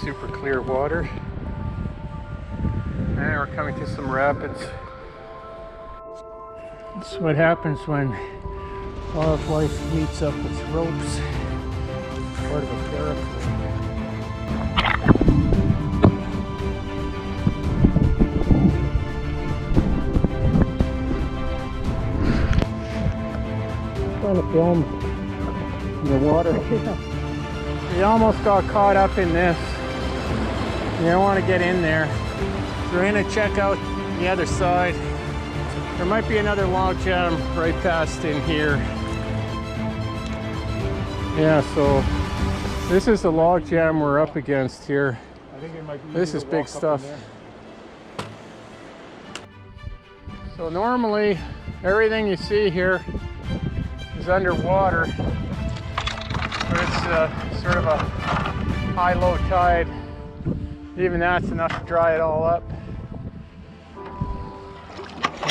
super clear water. And we're coming to some rapids. That's what happens when wildlife meets up with ropes. Part of a paracord. Trying to film the water. We almost got caught up in this. You don't want to get in there. So we're going to check out the other side. There might be another log jam right past in here. Yeah, so this is the log jam we're up against here. I think it might be this is big stuff. So normally everything you see here is underwater, but it's sort of a high-low tide. Even that's enough to dry it all up.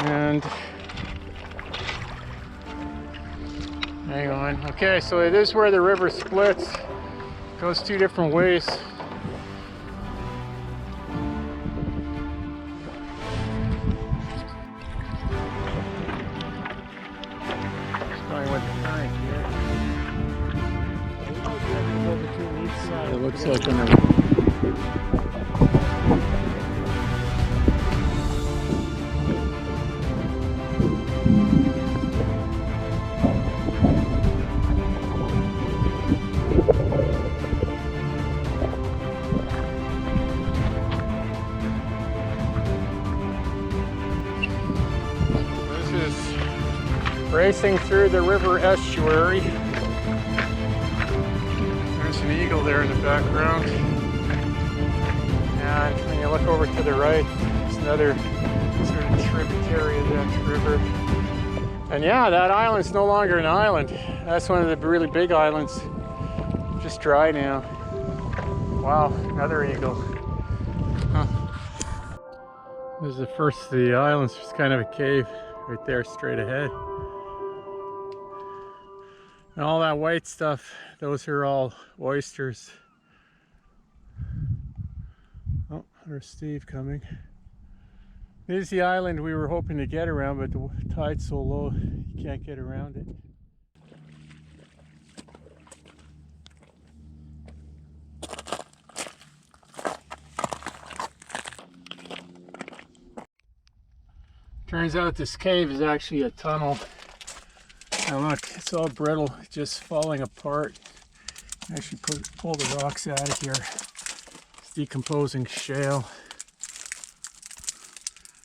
And hang on. Okay, so it is where the river splits. It goes two different ways. It looks like this is racing through the river estuary. There's an eagle there in the background. And when you look over to the right, it's another sort of tributary of that river. And yeah, that island's no longer an island. That's one of the really big islands. Just dry now. Wow, another eagle. Huh. This is the first of the islands. There's kind of a cave right there straight ahead. And all that white stuff, those are all oysters. Oh, there's Steve coming. This is the island we were hoping to get around, but the tide's so low you can't get around it. Turns out this cave is actually a tunnel. And look, it's all brittle, just falling apart. Actually pull the rocks out of here. It's decomposing shale.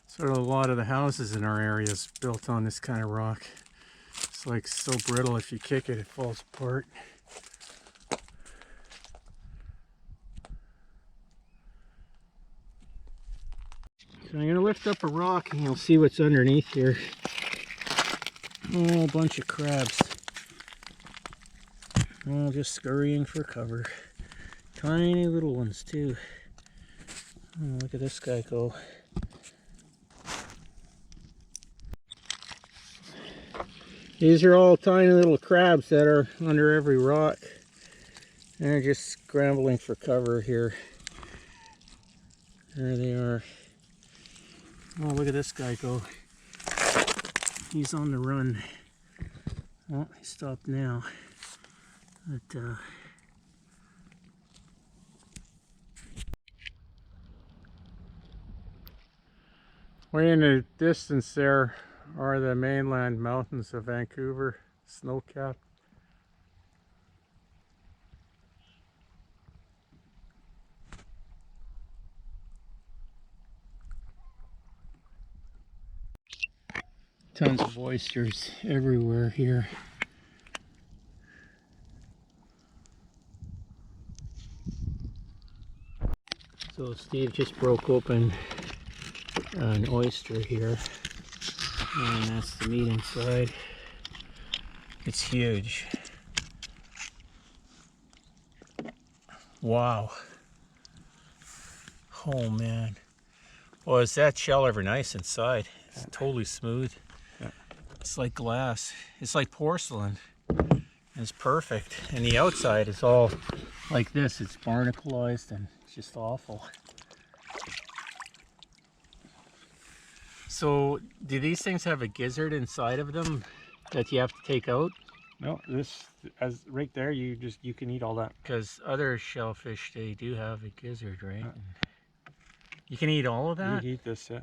Sort of a lot of the houses in our area is built on this kind of rock. It's like so brittle, if you kick it, it falls apart. So I'm going to lift up a rock and you'll see what's underneath here. Oh, a bunch of crabs. Oh, just scurrying for cover. Tiny little ones too. Oh, look at this guy go. These are all tiny little crabs that are under every rock. And they're just scrambling for cover here. There they are. Oh, look at this guy go. He's on the run. Oh, he stopped now. But, way in the distance there are the mainland mountains of Vancouver, snow-capped. Tons of oysters everywhere here. So Steve just broke open an oyster here, and that's the meat inside. It's huge. Wow. Oh man. Well, is that shell ever nice inside? It's totally smooth. It's like glass. It's like porcelain. It's perfect. And the outside is all like this. It's barnacleized and just awful. So, do these things have a gizzard inside of them that you have to take out? No, this, as right there, you can eat all that. Because other shellfish, they do have a gizzard, right? You can eat all of that? You eat this, yeah.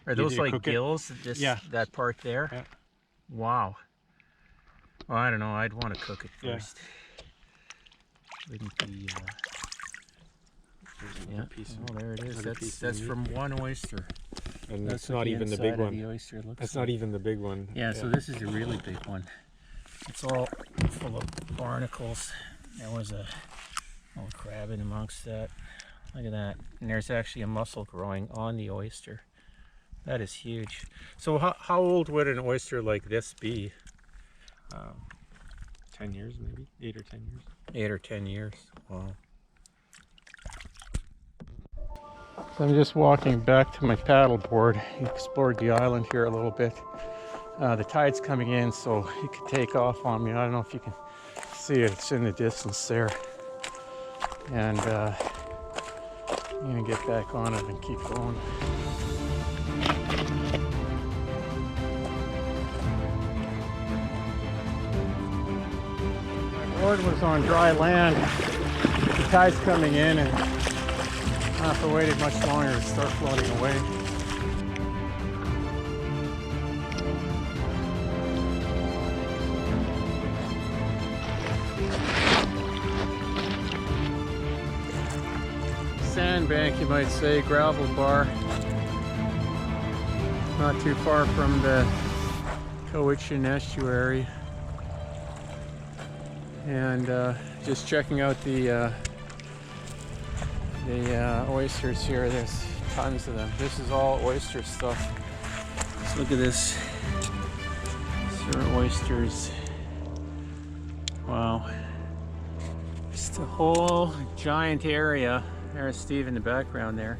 Are those like gills? This, yeah. That part there? Yeah. Wow. Well, I don't know. I'd want to cook it first. Yeah. Wouldn't be. Yeah. Piece oh, there it is. That's from one oyster. And that's not even the big one. That's not even the big one. Yeah, so this is a really big one. It's all full of barnacles. There was a little crab in amongst that. Look at that. And there's actually a mussel growing on the oyster. That is huge. So how old would an oyster like this be? 10 years maybe, 8 or 10 years. 8 or 10 years, wow. So I'm just walking back to my paddle board. Explored the island here a little bit. The tide's coming in, so it could take off on me. I don't know if you can see it. It's in the distance there. And I'm gonna get back on it and keep going. My board was on dry land. The tide's coming in, and I don't have to wait it much longer to start floating away. Sandbank, you might say, gravel bar. Not too far from the CHEMAINUS Estuary. And just checking out the oysters here. There's tons of them. This is all oyster stuff. Let's look at this. These are oysters. Wow. Just a whole giant area. There's Steve in the background there.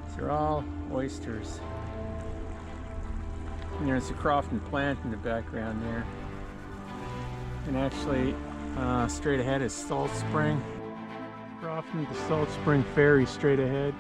These are all oysters. And there's a Crofton plant in the background there. And actually, straight ahead is Salt Spring. Crofton to Salt Spring Ferry straight ahead.